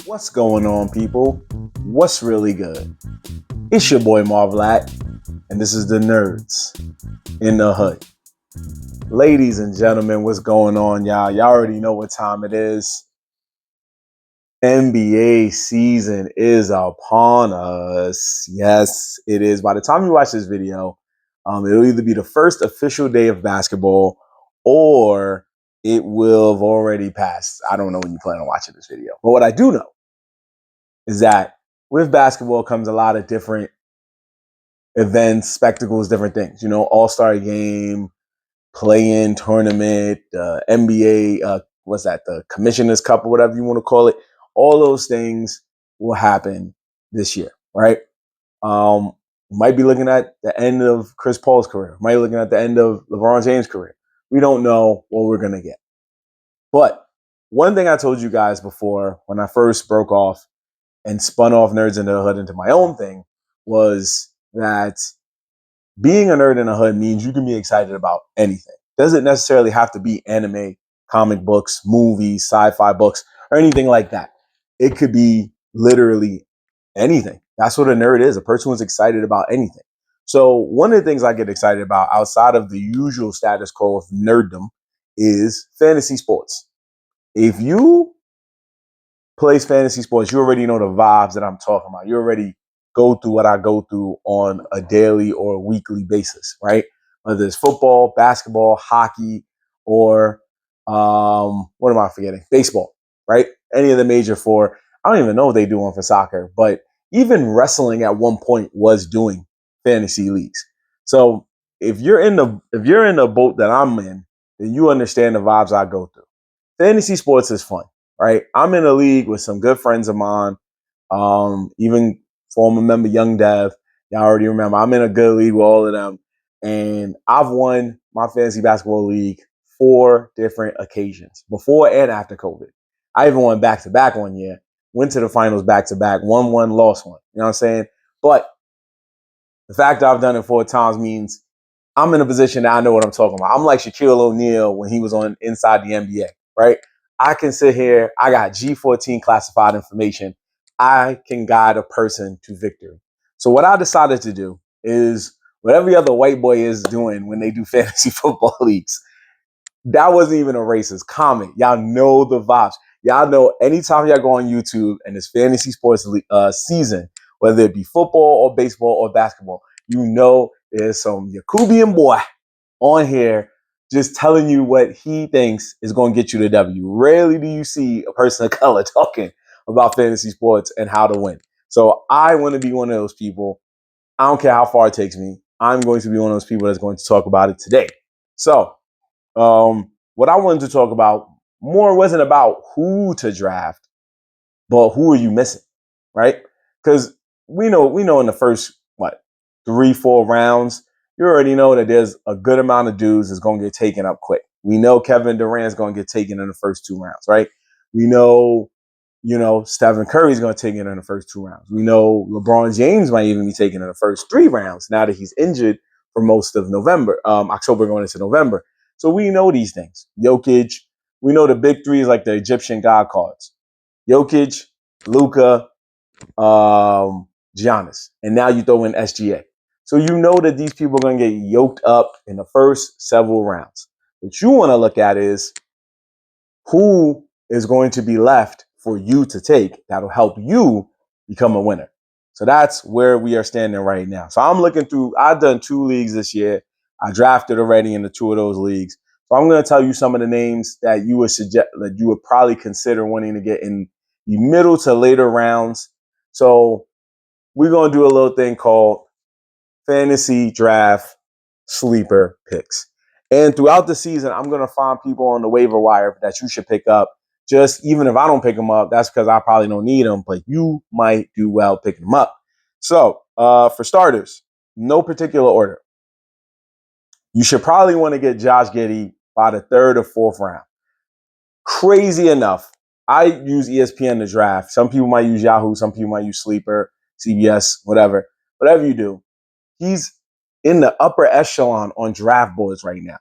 What's going on, people? What's really good? It's your boy Marv, and this is the Nerds in the Hood. Ladies and gentlemen, what's going on, y'all? Y'all already know what time it is. NBA season is upon us. Yes, it is. By the time you watch this video, it'll either be the first official day of basketball or it will have already passed. I don't know when you plan on watching this video. But what I do know is that with basketball comes a lot of different events, spectacles, different things. You know, All-Star game, play-in tournament, NBA, what's that? The Commissioner's Cup or whatever you want to call it. All those things will happen this year, right? Might be looking at the end of Chris Paul's career. Might be looking at the end of LeBron James' career. We don't know what we're gonna get. But one thing I told you guys before when I first broke off and spun off Nerds in the Hood into my own thing was that being a nerd in the hood means you can be excited about anything. Doesn't necessarily have to be anime, comic books, movies, sci-fi books, or anything like that. It could be literally anything. That's what a nerd is, a person who's excited about anything. So one of the things I get excited about outside of the usual status quo of nerddom is fantasy sports. If you plays fantasy sports, you already know the vibes that I'm talking about. You already go through what I go through on a daily or weekly basis, right? Whether it's football, basketball, hockey, or what am I forgetting? Baseball, right? Any of the major four. I don't even know what they do one for soccer, but even wrestling at one point was doing fantasy leagues. So if you're in the boat that I'm in, then you understand the vibes I go through. Fantasy sports is fun, right? I'm in a league with some good friends of mine, even former member Young Dev. Y'all already remember. I'm in a good league with all of them. And I've won my fantasy basketball league 4 different occasions, before and after COVID. I even won back-to-back one year, went to the finals back-to-back, won one, lost one. You know what I'm saying? But the fact that I've done it 4 times means I'm in a position that I know what I'm talking about. I'm like Shaquille O'Neal when he was on Inside the NBA, right? I can sit here. I got G14 classified information. I can guide a person to victory. So what I decided to do is what every other white boy is doing when they do fantasy football leagues. That wasn't even a racist comment. Y'all know the vibes. Y'all know anytime y'all go on YouTube and it's fantasy sports season, whether it be football or baseball or basketball, you know there's some Yakubian boy on here just telling you what he thinks is going to get you the W. Rarely do you see a person of color talking about fantasy sports and how to win. So I want to be one of those people. I don't care how far it takes me. I'm going to be one of those people that's going to talk about it today. So what I wanted to talk about more wasn't about who to draft, but who are you missing, right? Because we know in the first 3-4 rounds, you already know that there's a good amount of dudes that's going to get taken up quick. We know Kevin Durant's going to get taken in the first 2 rounds, right? We know, Stephen Curry's going to take it in the first 2 rounds. We know LeBron James might even be taken in the first 3 rounds now that he's injured for most of November, October going into November. So we know these things. Jokic, we know the big 3 is like the Egyptian god cards. Jokic, Luka, Giannis, and now you throw in SGA. So you know that these people are going to get yoked up in the first several rounds. What you want to look at is who is going to be left for you to take that'll help you become a winner. So that's where we are standing right now. So I'm looking through, I've done 2 leagues this year. I drafted already in the 2 of those leagues. So I'm going to tell you some of the names that you would suggest that you would probably consider wanting to get in the middle to later rounds. So we're going to do a little thing called fantasy draft sleeper picks. And throughout the season, I'm going to find people on the waiver wire that you should pick up. Just even if I don't pick them up, that's because I probably don't need them, but you might do well picking them up. So for starters, no particular order. You should probably want to get Josh Giddey by the 3rd or 4th round. Crazy enough, I use ESPN to draft. Some people might use Yahoo. Some people might use Sleeper, CBS, whatever. Whatever you do, he's in the upper echelon on draft boards right now.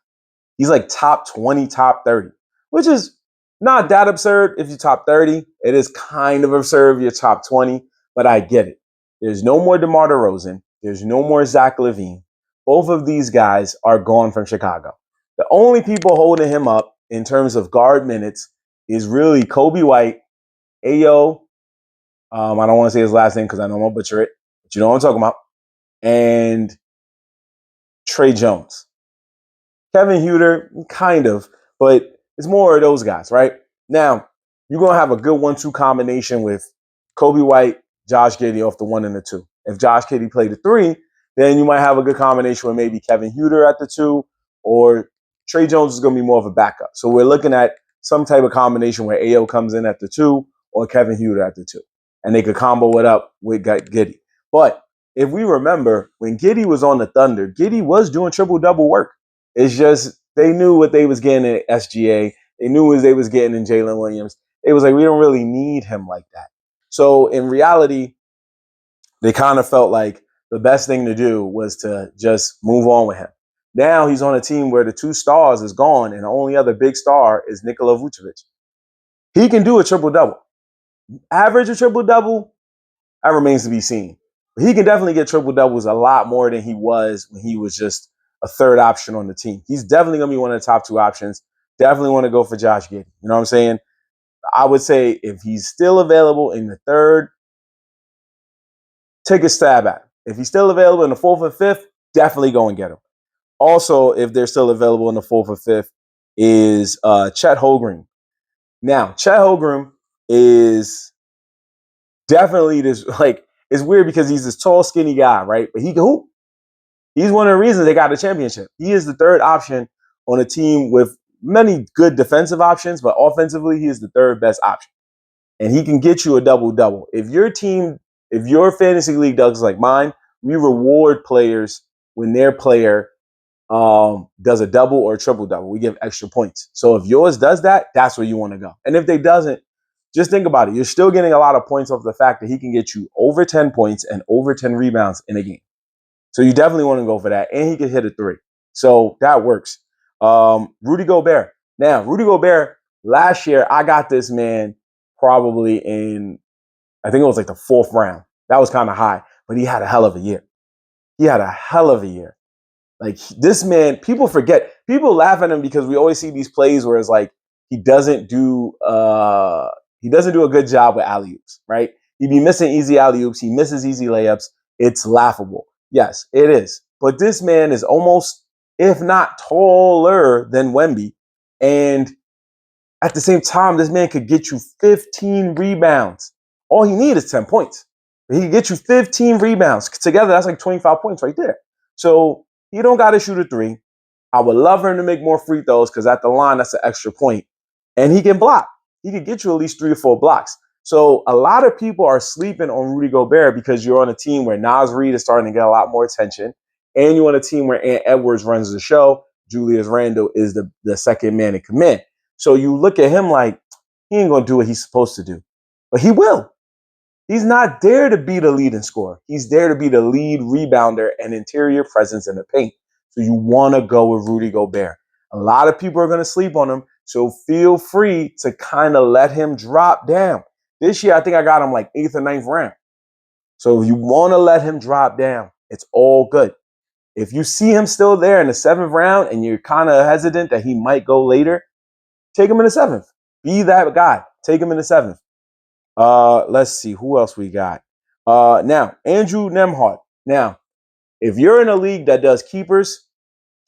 He's like top 20, top 30, which is Not that absurd if you're top 30. It is kind of absurd if you're top 20, but I get it. There's no more DeMar DeRozan. There's no more Zach LaVine. Both of these guys are gone from Chicago. The only people holding him up in terms of guard minutes is really Kobe White, Ayo. I don't want to say his last name because I know I'm going to butcher it, but you know what I'm talking about. And Trey Jones. Kevin Huter, kind of, but it's more of those guys, right? Now, you're going to have a good 1-2 combination with Kobe White, Josh Giddey off the 1 and the 2. If Josh Giddey played the 3, then you might have a good combination with maybe Kevin Huter at the 2, or Trey Jones is going to be more of a backup. So we're looking at some type of combination where Ayo comes in at the 2 or Kevin Huter at the 2. And they could combo it up with Giddey. But if we remember, when Giddey was on the Thunder, Giddey was doing triple-double work. It's just they knew what they was getting at SGA. They knew what they was getting in Jalen Williams. It was like, we don't really need him like that. So in reality, they kind of felt like the best thing to do was to just move on with him. Now he's on a team where the 2 stars is gone, and the only other big star is Nikola Vucevic. He can do a triple-double. Average a triple-double, that remains to be seen. But he can definitely get triple-doubles a lot more than he was when he was just a third option on the team. He's definitely going to be one of the top 2 options. Definitely want to go for Josh Giddey. You know what I'm saying? I would say if he's still available in the 3rd, take a stab at him. If he's still available in the 4th or 5th, definitely go and get him. Also, if they're still available in the 4th or 5th, is Chet Holmgren. Now, Chet Holmgren is definitely this, like, it's weird because he's this tall, skinny guy, right? But he can hoop. He's one of the reasons they got the championship. He is the 3rd option on a team with many good defensive options, but offensively, he is the 3rd best option. And he can get you a double-double. If your fantasy league does like mine, we reward players when their player does a double or a triple-double. We give extra points. So if yours does that, that's where you want to go. And if they doesn't, just think about it. You're still getting a lot of points off the fact that he can get you over 10 points and over 10 rebounds in a game. So you definitely want to go for that. And he can hit a 3. So that works. Rudy Gobert. Now, Rudy Gobert, last year, I got this man probably in, I think it was like the 4th round. That was kind of high, but he had a hell of a year. He had a hell of a year. Like, this man, people forget. People laugh at him because we always see these plays where it's like he doesn't do a good job with alley-oops, right? He'd be missing easy alley-oops. He misses easy layups. It's laughable. Yes, it is. But this man is almost, if not taller than Wemby. And at the same time, this man could get you 15 rebounds. All he needs is 10 points. He can get you 15 rebounds. Together, that's like 25 points right there. So he don't got to shoot a 3. I would love for him to make more free throws because at the line, that's an extra point. And he can block. He can get you at least 3 or 4 blocks. So a lot of people are sleeping on Rudy Gobert because you're on a team where Naz Reid is starting to get a lot more attention. And you're on a team where Ant Edwards runs the show. Julius Randle is the second man in command. So you look at him like, he ain't going to do what he's supposed to do. But he will. He's not there to be the leading scorer. He's there to be the lead rebounder and interior presence in the paint. So you want to go with Rudy Gobert. A lot of people are going to sleep on him. So feel free to kind of let him drop down. This year, I think I got him like 8th or 9th round. So if you want to let him drop down, it's all good. If you see him still there in the 7th round and you're kind of hesitant that he might go later, take him in the 7th. Be that guy. Take him in the 7th. Let's see who else we got. Now Andrew Nembhard. Now, if you're in a league that does keepers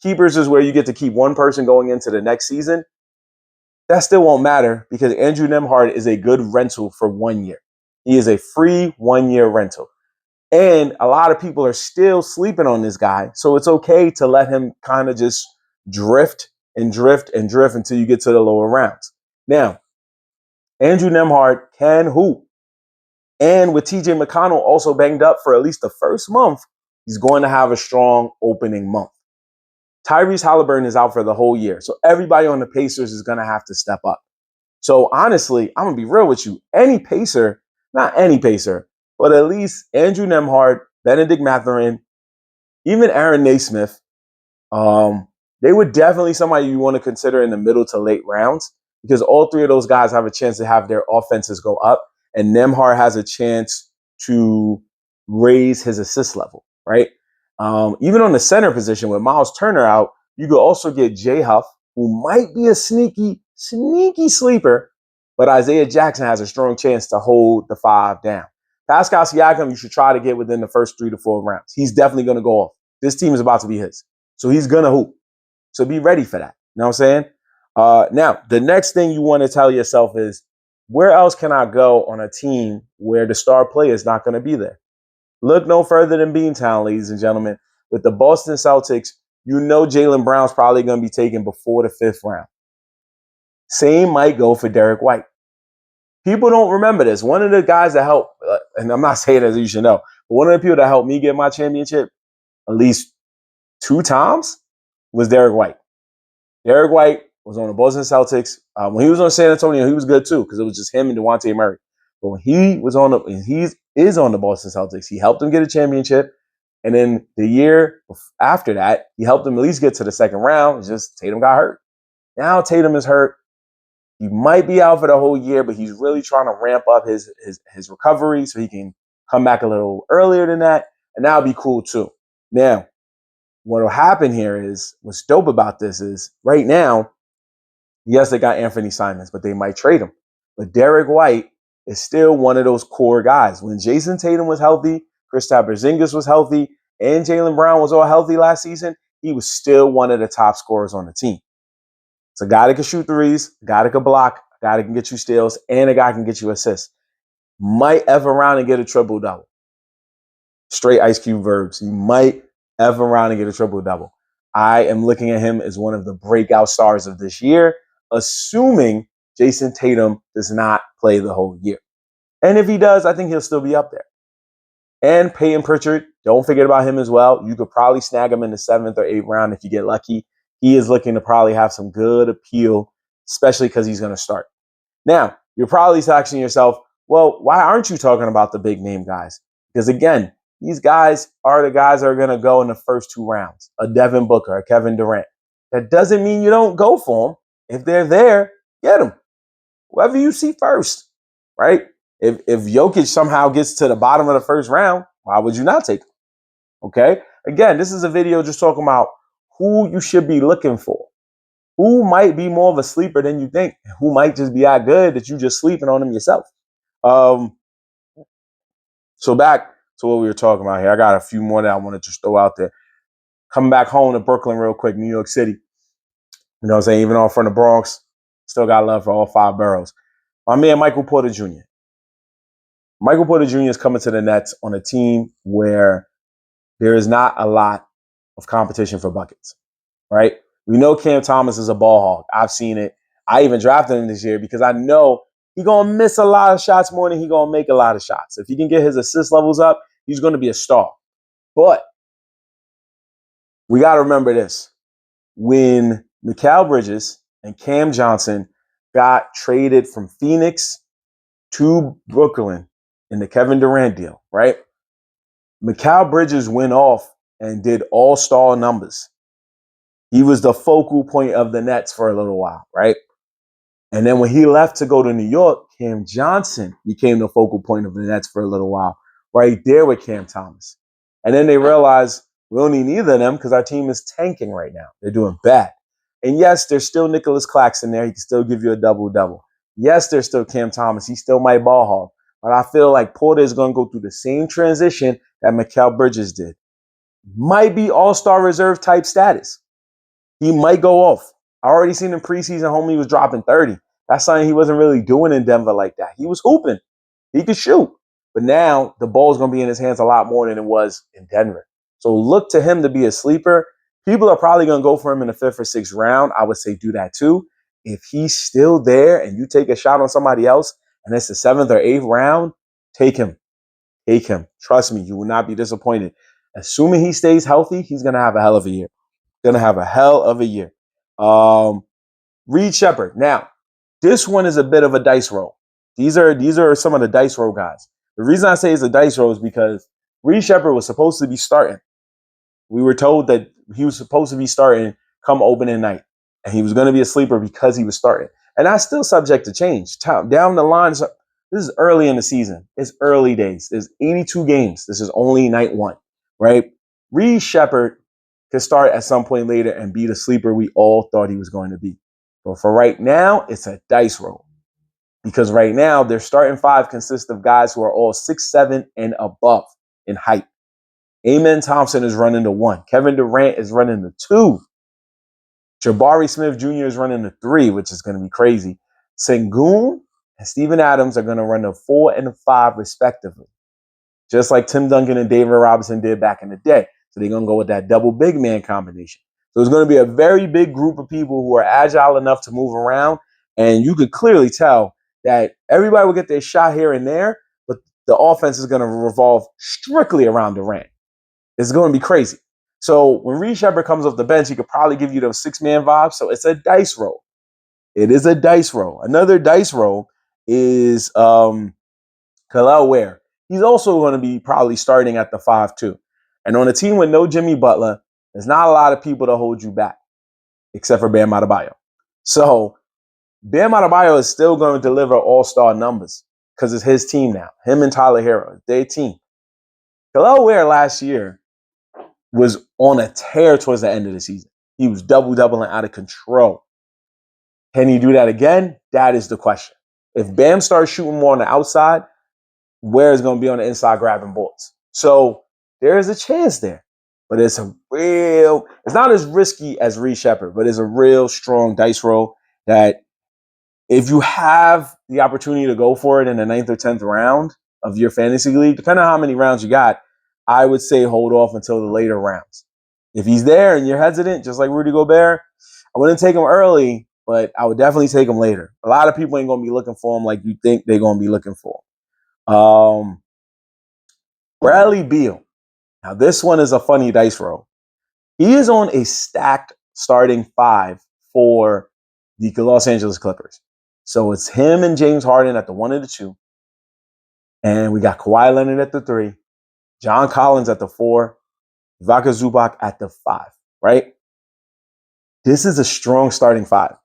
is where you get to keep one person going into the next season. That still won't matter because Andrew Nembhard is a good rental for 1 year. He is a free 1-year rental. And a lot of people are still sleeping on this guy. So it's okay to let him kind of just drift until you get to the lower rounds. Now, Andrew Nembhard can hoop. And with TJ McConnell also banged up for at least the first month, he's going to have a strong opening month. Tyrese Halliburton is out for the whole year. So everybody on the Pacers is going to have to step up. So honestly, I'm going to be real with you. Any Pacer, not any Pacer, but at least Andrew Nembhard, Benedict Mathurin, even Aaron Naismith, they would definitely somebody you want to consider in the middle to late rounds because all three of those guys have a chance to have their offenses go up, and Nembhard has a chance to raise his assist level, right? Even on the center position with Miles Turner out, you could also get Jay Huff, who might be a sneaky sleeper, but Isaiah Jackson has a strong chance to hold the 5 down. Pascal Siakam, you should try to get within the first 3 to 4 rounds. He's definitely going to go off. This team is about to be his. So he's going to hoop. So be ready for that. You know what I'm saying? Now, the next thing you want to tell yourself is, where else can I go on a team where the star player is not going to be there? Look no further than Beantown, ladies and gentlemen. With the Boston Celtics, you know Jaylen Brown's probably going to be taken before the 5th round. Same might go for Derek White. People don't remember this. One of the guys that helped, and I'm not saying as you should know, but one of the people that helped me get my championship at least 2 times was Derek White. Derek White was on the Boston Celtics. When he was on San Antonio, he was good too, because it was just him and DeJounte Murray. But when he was on is on the Boston Celtics, he helped them get a championship. And then the year after that, he helped them at least get to the 2nd round. It's just Tatum got hurt. Now Tatum is hurt. He might be out for the whole year, but he's really trying to ramp up his recovery so he can come back a little earlier than that. And that'll be cool too. Now, what will happen here is, what's dope about this is, right now, yes, they got Anthony Simons, but they might trade him. But Derek White is still one of those core guys. When Jason Tatum was healthy, Kristaps Porzingis was healthy, and Jaylen Brown was all healthy last season, he was still one of the top scorers on the team. It's a guy that can shoot threes, a guy that can block, a guy that can get you steals, and a guy that can get you assists. Might F around and get a triple-double. Straight Ice Cube verbs. He might F around and get a triple-double. I am looking at him as one of the breakout stars of this year, assuming Jason Tatum does not play the whole year. And if he does, I think he'll still be up there. And Peyton Pritchard, don't forget about him as well. You could probably snag him in the 7th or 8th round if you get lucky. He is looking to probably have some good appeal, especially because he's going to start. Now, you're probably asking yourself, well, why aren't you talking about the big name guys? Because again, these guys are the guys that are going to go in the first 2 rounds. A Devin Booker, a Kevin Durant. That doesn't mean you don't go for them. If they're there, get them. Whoever you see first, right? If Jokic somehow gets to the bottom of the 1st round, why would you not take him? Okay? Again, this is a video just talking about who you should be looking for. Who might be more of a sleeper than you think? Who might just be that good that you just sleeping on him yourself? So back to what we were talking about here. I got a few more that I want to just throw out there. Coming back home to Brooklyn real quick, New York City. You know what I'm saying? Even on from the Bronx, still got love for all 5 boroughs. My man, Michael Porter Jr. Michael Porter Jr. is coming to the Nets on a team where there is not a lot of competition for buckets, right? We know Cam Thomas is a ball hog. I've seen it. I even drafted him this year because I know he's going to miss a lot of shots more than he's going to make a lot of shots. If he can get his assist levels up, he's going to be a star. But we got to remember this. When Mikal Bridges and Cam Johnson got traded from Phoenix to Brooklyn in the Kevin Durant deal, right? Mikal Bridges went off and did all-star numbers. He was the focal point of the Nets for a little while, right? And then when he left to go to New York, Cam Johnson became the focal point of the Nets for a little while, right there with Cam Thomas. And then they realized we don't need either of them because our team is tanking right now. They're doing bad. And yes, there's still Nicholas Claxton there. He can still give you a double-double. Yes, there's still Cam Thomas. He still might ball hog. But I feel like Porter is going to go through the same transition that Mikal Bridges did. Might be all-star reserve type status. He might go off. I already seen him preseason, homie was dropping 30. That's something he wasn't really doing in Denver like that. He was hooping. He could shoot. But now the ball's going to be in his hands a lot more than it was in Denver. So look to him to be a sleeper. People are probably going to go for him in the 5th or 6th round. I would say do that too. If he's still there and you take a shot on somebody else and it's the 7th or 8th round, take him. Take him. Trust me, you will not be disappointed. Assuming he stays healthy, he's going to have a hell of a year. Going to have a hell of a year. Reed Shepherd. Now, this one is a bit of a dice roll. These are some of the dice roll guys. The reason I say it's a dice roll is because Reed Shepherd was supposed to be starting. We were told that he was supposed to be starting come opening night. and he was going to be a sleeper because he was starting. And that's still subject to change. Down the line, this is early in the season. It's early days. There's 82 games. This is only night one, right? Reed Shepherd could start at some point later and be the sleeper we all thought he was going to be. But for right now, it's a dice roll. Because right now, their starting five consists of guys who are all 6'7" and above in height. Amen Thompson is running the 1. Kevin Durant is running the 2. Jabari Smith Jr. is running the 3, which is going to be crazy. Sengun and Steven Adams are going to run the 4 and the 5 respectively. Just like Tim Duncan and David Robinson did back in the day. So they're going to go with that double big man combination. So it's going to be a very big group of people who are agile enough to move around. And you could clearly tell that everybody will get their shot here and there, but the offense is going to revolve strictly around Durant. It's going to be crazy. So when Reed Shepherd comes off the bench, he could probably give you those 6-man vibes. So it's a dice roll. It is a dice roll. Another dice roll is Khalil Ware. He's also going to be probably starting at the 5 too. And on a team with no Jimmy Butler, there's not a lot of people to hold you back, except for Bam Adebayo. So Bam Adebayo is still going to deliver all-star numbers because it's his team now. Him and Tyler Hero, their team. Khalil Ware last year was on a tear towards the end of the season. He was double-doubling out of control. Can he do that again? That is the question. If Bam starts shooting more on the outside, Ware is going to be on the inside grabbing boards. So there is a chance there. But it's not as risky as Reed Shepherd, but it's a real strong dice roll that if you have the opportunity to go for it in the 9th or 10th round of your fantasy league, depending on how many rounds you got, I would say hold off until the later rounds. If he's there and you're hesitant, just like Rudy Gobert, I wouldn't take him early, but I would definitely take him later. A lot of people ain't going to be looking for him like you think they're going to be looking for him. Bradley Beal. Now, this one is a funny dice roll. He is on a stacked starting 5 for the Los Angeles Clippers. So it's him and James Harden at the 1 and the 2. And we got Kawhi Leonard at the 3. John Collins at the 4. Ivica Zubac at the 5, right? This is a strong starting 5.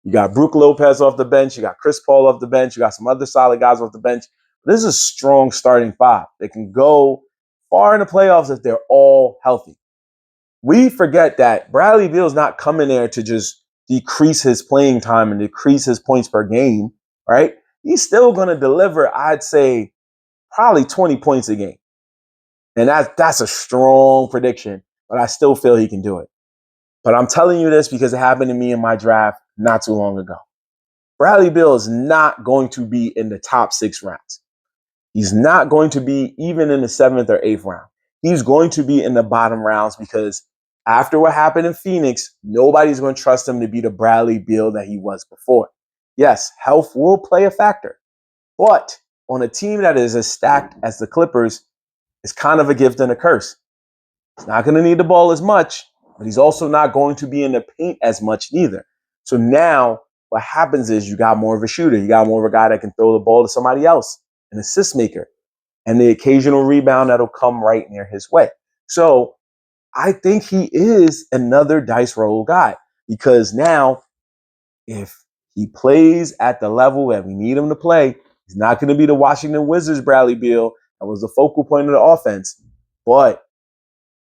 You got Brook Lopez off the bench. You got Chris Paul off the bench. You got some other solid guys off the bench. This is a strong starting 5. They can go far in the playoffs if they're all healthy. We forget that Bradley Beal is not coming there to just decrease his playing time and decrease his points per game, right? He's still going to deliver, I'd say, probably 20 points a game. And that's a strong prediction, but I still feel he can do it. But I'm telling you this because it happened to me in my draft not too long ago. Bradley Beal is not going to be in the top 6 rounds. He's not going to be even in the 7th or 8th round. He's going to be in the bottom rounds because after what happened in Phoenix, nobody's going to trust him to be the Bradley Beal that he was before. Yes, health will play a factor. But on a team that is as stacked as the Clippers, it's kind of a gift and a curse. He's not going to need the ball as much, but he's also not going to be in the paint as much neither. So now what happens is you got more of a shooter. You got more of a guy that can throw the ball to somebody else, an assist maker, and the occasional rebound that'll come right near his way. So I think he is another dice roll guy because now if he plays at the level that we need him to play, he's not going to be the Washington Wizards Bradley Beal that was the focal point of the offense. But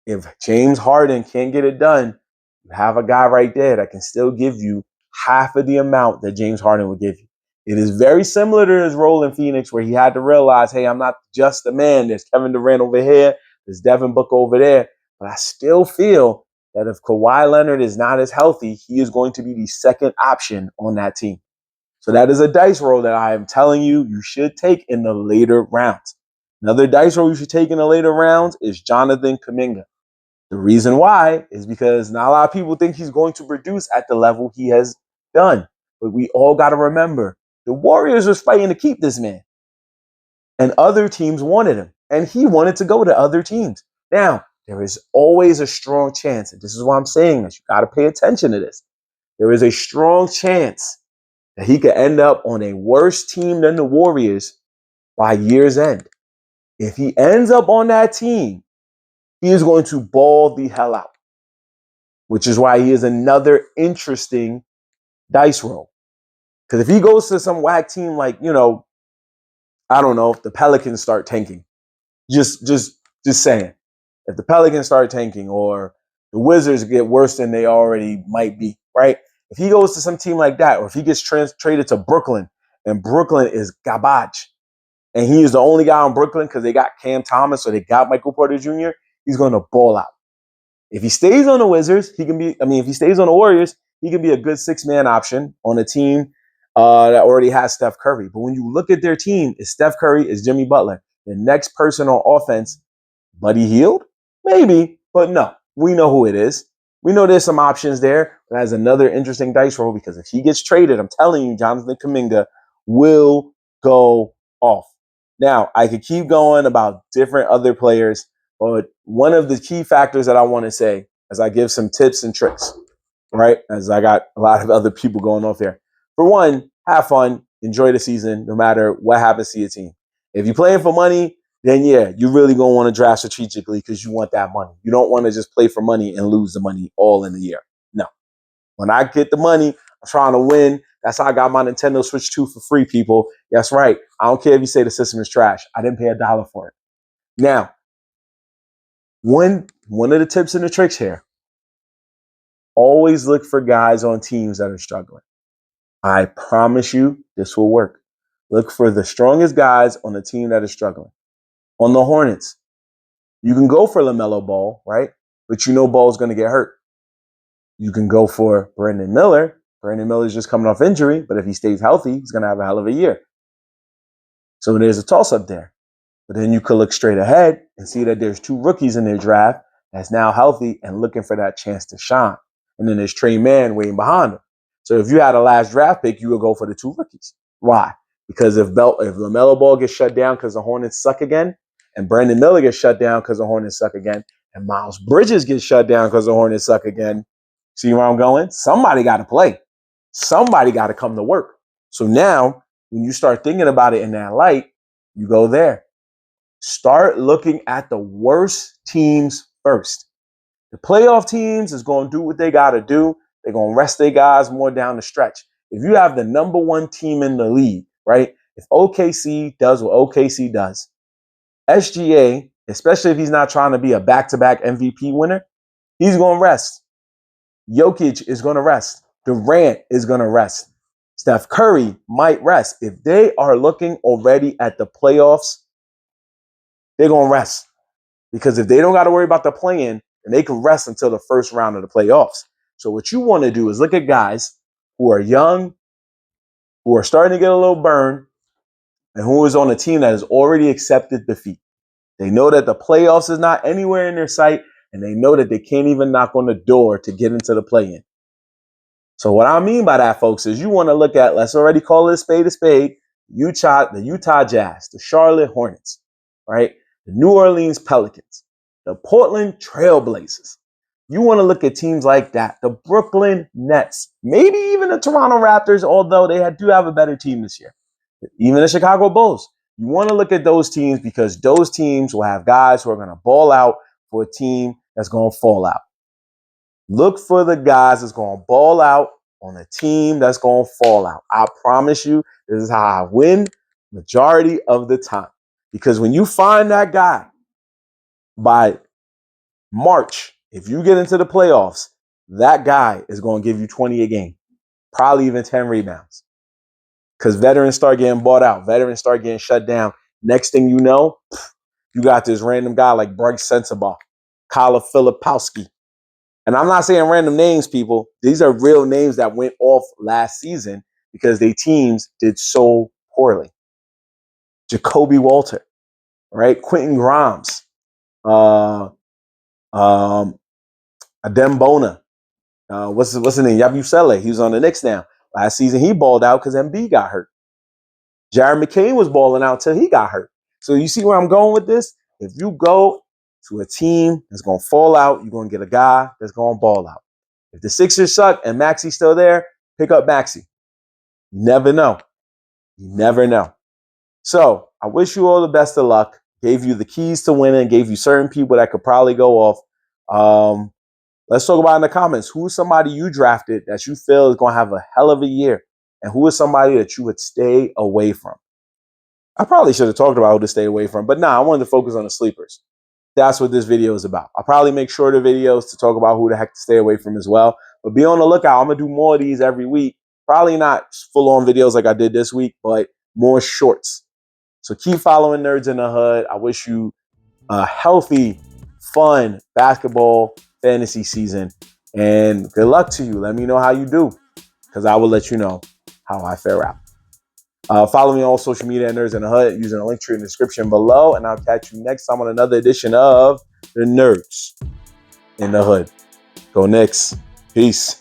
if James Harden can't get it done, you have a guy right there that can still give you half of the amount that James Harden would give you. It is very similar to his role in Phoenix where he had to realize, hey, I'm not just a man. There's Kevin Durant over here. There's Devin Booker over there. But I still feel that if Kawhi Leonard is not as healthy, he is going to be the second option on that team. So that is a dice roll that I am telling you should take in the later rounds. Another dice roll you should take in the later rounds is Jonathan Kuminga. The reason why is because not a lot of people think he's going to produce at the level he has done. But we all got to remember, the Warriors was fighting to keep this man. And other teams wanted him. And he wanted to go to other teams. Now, there is always a strong chance, and this is why I'm saying this, you got to pay attention to this. There is a strong chance that he could end up on a worse team than the Warriors by year's end. If he ends up on that team, he is going to ball the hell out. which is why he is another interesting dice roll. Because if he goes to some whack team like, I don't know, if the Pelicans start tanking, just saying, if the Pelicans start tanking or the Wizards get worse than they already might be, right? If he goes to some team like that, or if he gets traded to Brooklyn and Brooklyn is garbage, and he is the only guy on Brooklyn because they got Cam Thomas or they got Michael Porter Jr., he's going to ball out. If he stays on the Wizards, if he stays on the Warriors, he can be a good six-man option on a team that already has Steph Curry. But when you look at their team, it's Steph Curry, it's Jimmy Butler. The next person on offense, Buddy Hield? Maybe, but no. We know who it is. We know there's some options there. That's another interesting dice roll because if he gets traded, I'm telling you, Jonathan Kuminga will go off. Now, I could keep going about different other players, but one of the key factors that I want to say as I give some tips and tricks, right? As I got a lot of other people going off there. For one, have fun, enjoy the season, no matter what happens to your team. If you're playing for money, then yeah, you really gonna want to draft strategically because you want that money. You don't want to just play for money and lose the money all in a year. No. When I get the money, I'm trying to win. That's how I got my Nintendo Switch 2 for free, people. That's right. I don't care if you say the system is trash. I didn't pay $1 for it. Now, one of the tips and the tricks here, always look for guys on teams that are struggling. I promise you this will work. Look for the strongest guys on the team that is struggling. On the Hornets, you can go for LaMelo Ball, right? But you know Ball's going to get hurt. You can go for Brandon Miller. Brandon Miller's just coming off injury, but if he stays healthy, he's going to have a hell of a year. So there's a toss-up there. But then you could look straight ahead and see that there's two rookies in their draft that's now healthy and looking for that chance to shine. And then there's Trey Mann waiting behind him. So if you had a last draft pick, you would go for the two rookies. Why? Because if LaMelo Ball gets shut down because the Hornets suck again, and Brandon Miller gets shut down because the Hornets suck again, and Miles Bridges gets shut down because the Hornets suck again, see where I'm going? Somebody got to play. Somebody got to come to work. So now, when you start thinking about it in that light, you go there. Start looking at the worst teams first. The playoff teams is going to do what they got to do. They're going to rest their guys more down the stretch. If you have the number one team in the league, right? If OKC does what OKC does, SGA, especially if he's not trying to be a back-to-back MVP winner, he's going to rest. Jokic is going to rest. Durant is going to rest. Steph Curry might rest. If they are looking already at the playoffs, they're going to rest. Because if they don't got to worry about the play-in, then they can rest until the first round of the playoffs. So what you want to do is look at guys who are young, who are starting to get a little burn, and who is on a team that has already accepted defeat. They know that the playoffs is not anywhere in their sight, and they know that they can't even knock on the door to get into the play-in. So what I mean by that, folks, is you want to look at, let's already call it a spade, the Utah Jazz, the Charlotte Hornets, right? The New Orleans Pelicans, the Portland Trailblazers. You want to look at teams like that, the Brooklyn Nets, maybe even the Toronto Raptors, although they do have a better team this year. Even the Chicago Bulls. You want to look at those teams because those teams will have guys who are going to ball out for a team that's going to fall out. Look for the guys that's going to ball out on a team that's going to fall out. I promise you, this is how I win majority of the time. Because when you find that guy by March, if you get into the playoffs, that guy is going to give you 20 a game, probably even 10 rebounds. Because veterans start getting bought out. Veterans start getting shut down. Next thing you know, you got this random guy like Bryce Sensabaugh, Kyle Filipowski. And I'm not saying random names, people. These are real names that went off last season because their teams did so poorly. Jacoby Walter, right? Quentin Grimes, Adem Bona. What's his name? Yabusele. He was on the Knicks now. Last season, he balled out because MB got hurt. Jared McCain was balling out until he got hurt. So you see where I'm going with this? If you go to a team that's going to fall out, you're going to get a guy that's going to ball out. If the Sixers suck and Maxi's still there, pick up Maxi. You never know. You never know. So I wish you all the best of luck. Gave you the keys to winning, gave you certain people that could probably go off. Let's talk about in the comments. Who's somebody you drafted that you feel is going to have a hell of a year? And who is somebody that you would stay away from? I probably should have talked about who to stay away from, but nah, I wanted to focus on the sleepers. That's what this video is about. I'll probably make shorter videos to talk about who the heck to stay away from as well. But be on the lookout. I'm going to do more of these every week. Probably not full-on videos like I did this week, but more shorts. So keep following Nerds in the Hood. I wish you a healthy, fun basketball fantasy season. And good luck to you. Let me know how you do, because I will let you know how I fare out. Follow me on all social media at Nerds in the Hood using the link tree in the description below. And I'll catch you next time on another edition of the Nerds in the Hood. Go Knicks. Peace.